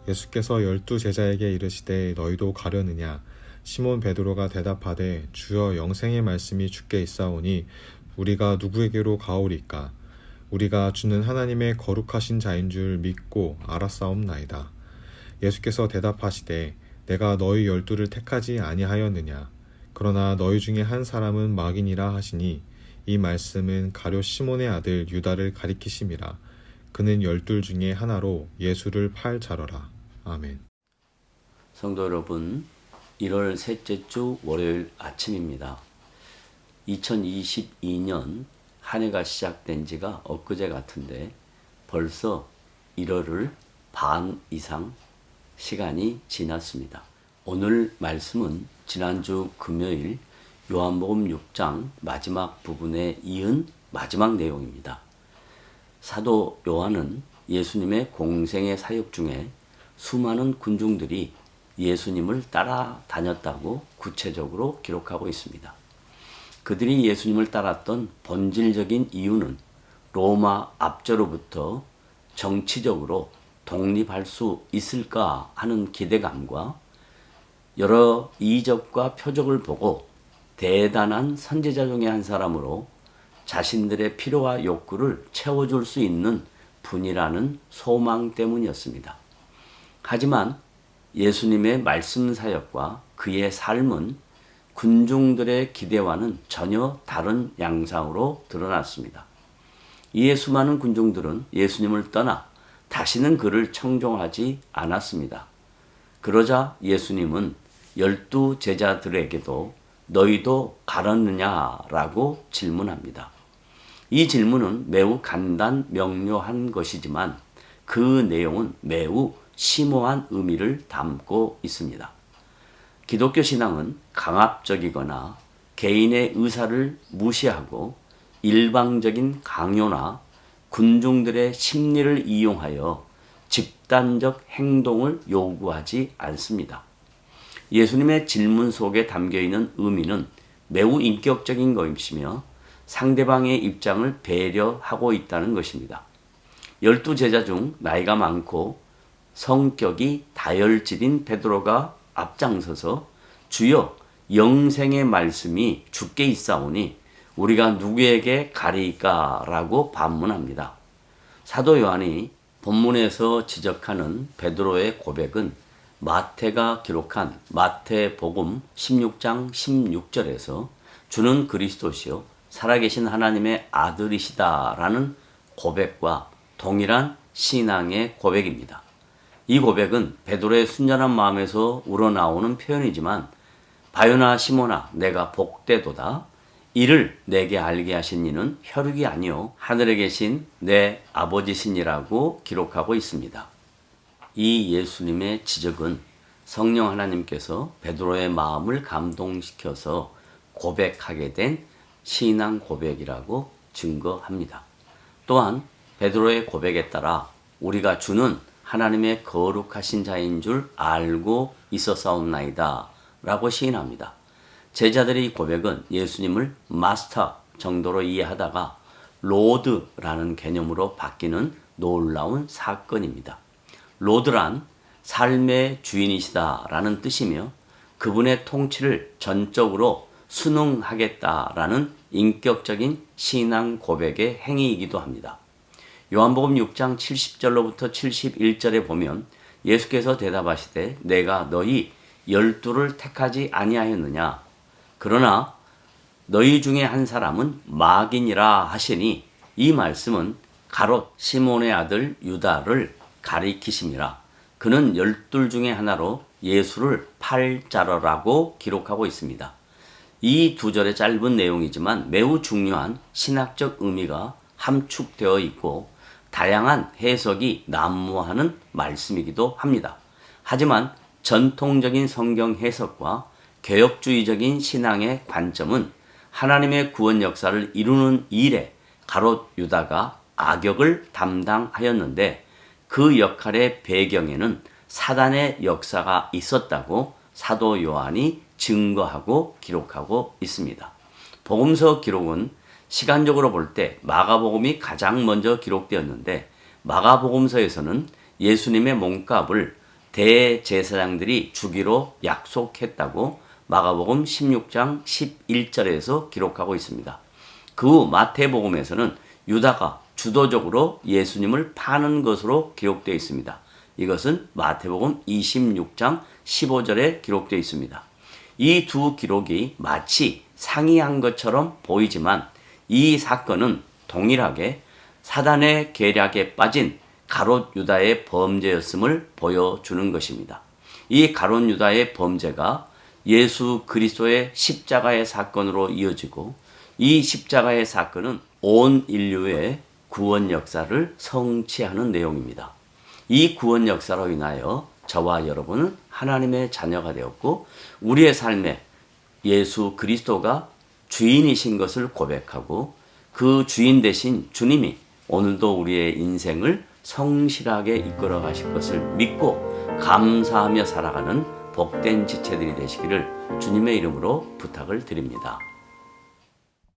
예수께서 12 제자에게 이르시되 너희도 가려느냐? 시몬 베드로가 대답하되 주여 영생의 말씀이 주께 있사오니 우리가 누구에게로 가오리까? 우리가 주는 하나님의 거룩하신 자인 줄 믿고 알았사옵나이다. 예수께서 대답하시되 내가 너희 12를 택하지 아니하였느냐? 그러나 너희 중에 한 사람은 마귀니라 하시니 이 말씀은 가룟 시몬의 아들 유다를 가리키심이라. 그는 12 중에 하나로 예수를 팔 자러라. 아멘. 성도 여러분, 1월 셋째 주 월요일 아침입니다. 2022년 한 해가 시작된 지가 엊그제 같은데 벌써 1월을 반 이상 시간이 지났습니다. 오늘 말씀은 지난주 금요일 요한복음 6장 마지막 부분에 이은 마지막 내용입니다. 사도 요한은 예수님의 공생의 사역 중에 수많은 군중들이 예수님을 따라다녔다고 구체적으로 기록하고 있습니다. 그들이 예수님을 따랐던 본질적인 이유는 로마 압제로부터 정치적으로 독립할 수 있을까 하는 기대감과 여러 이적과 표적을 보고 대단한 선지자 중에 한 사람으로 자신들의 필요와 욕구를 채워줄 수 있는 분이라는 소망 때문이었습니다. 하지만 예수님의 말씀 사역과 그의 삶은 군중들의 기대와는 전혀 다른 양상으로 드러났습니다. 이에 수많은 군중들은 예수님을 떠나 다시는 그를 청종하지 않았습니다. 그러자 예수님은 12 제자들에게도 너희도 가렸느냐라고 질문합니다. 이 질문은 매우 간단 명료한 것이지만 그 내용은 매우 심오한 의미를 담고 있습니다. 기독교 신앙은 강압적이거나 개인의 의사를 무시하고 일방적인 강요나 군중들의 심리를 이용하여 집단적 행동을 요구하지 않습니다. 예수님의 질문 속에 담겨있는 의미는 매우 인격적인 것이며 상대방의 입장을 배려하고 있다는 것입니다. 12 제자 중 나이가 많고 성격이 다혈질인 베드로가 앞장서서 주여 영생의 말씀이 주께 있사오니 우리가 누구에게 가리까? 라고 반문합니다. 사도 요한이 본문에서 지적하는 베드로의 고백은 마태가 기록한 마태복음 16장 16절에서 주는 그리스도시요 살아계신 하나님의 아들이시다라는 고백과 동일한 신앙의 고백입니다. 이 고백은 베드로의 순전한 마음에서 우러나오는 표현이지만 바요나 시몬아 내가 복되도다 이를 내게 알게 하신 이는 혈육이 아니요 하늘에 계신 내 아버지시니라고 기록하고 있습니다. 이 예수님의 지적은 성령 하나님께서 베드로의 마음을 감동시켜서 고백하게 된 신앙 고백이라고 증거합니다. 또한 베드로의 고백에 따라 우리가 주는 하나님의 거룩하신 자인 줄 알고 있었사옵나이다 라고 시인합니다. 제자들의 이 고백은 예수님을 마스터 정도로 이해하다가 로드라는 개념으로 바뀌는 놀라운 사건입니다. 로드란 삶의 주인이시다라는 뜻이며 그분의 통치를 전적으로 순응하겠다라는 인격적인 신앙 고백의 행위이기도 합니다. 요한복음 6장 70절로부터 71절에 보면 예수께서 대답하시되 내가 너희 12를 택하지 아니하였느냐 그러나 너희 중에 한 사람은 마귀니라 하시니 이 말씀은 가롯 시몬의 아들 유다를 가리키심이라. 그는 12 중에 하나로 예수를 팔 자러라고 기록하고 있습니다. 이 두 절의 짧은 내용이지만 매우 중요한 신학적 의미가 함축되어 있고 다양한 해석이 난무하는 말씀이기도 합니다. 하지만 전통적인 성경 해석과 개혁주의적인 신앙의 관점은 하나님의 구원 역사를 이루는 일에 가롯 유다가 악역을 담당하였는데 그 역할의 배경에는 사단의 역사가 있었다고 사도 요한이 증거하고 기록하고 있습니다. 복음서 기록은 시간적으로 볼 때 마가복음이 가장 먼저 기록되었는데 마가복음서에서는 예수님의 몸값을 대제사장들이 주기로 약속했다고 마가복음 16장 11절에서 기록하고 있습니다. 그 후 마태복음에서는 유다가 주도적으로 예수님을 파는 것으로 기록되어 있습니다. 이것은 마태복음 26장 15절에 기록되어 있습니다. 이 두 기록이 마치 상이한 것처럼 보이지만 이 사건은 동일하게 사단의 계략에 빠진 가롯 유다의 범죄였음을 보여주는 것입니다. 이 가롯 유다의 범죄가 예수 그리스도의 십자가의 사건으로 이어지고 이 십자가의 사건은 온 인류의 구원 역사를 성취하는 내용입니다. 이 구원 역사로 인하여 저와 여러분은 하나님의 자녀가 되었고 우리의 삶에 예수 그리스도가 주인이신 것을 고백하고 그 주인 되신 주님이 오늘도 우리의 인생을 성실하게 이끌어 가실 것을 믿고 감사하며 살아가는 복된 지체들이 되시기를 주님의 이름으로 부탁을 드립니다.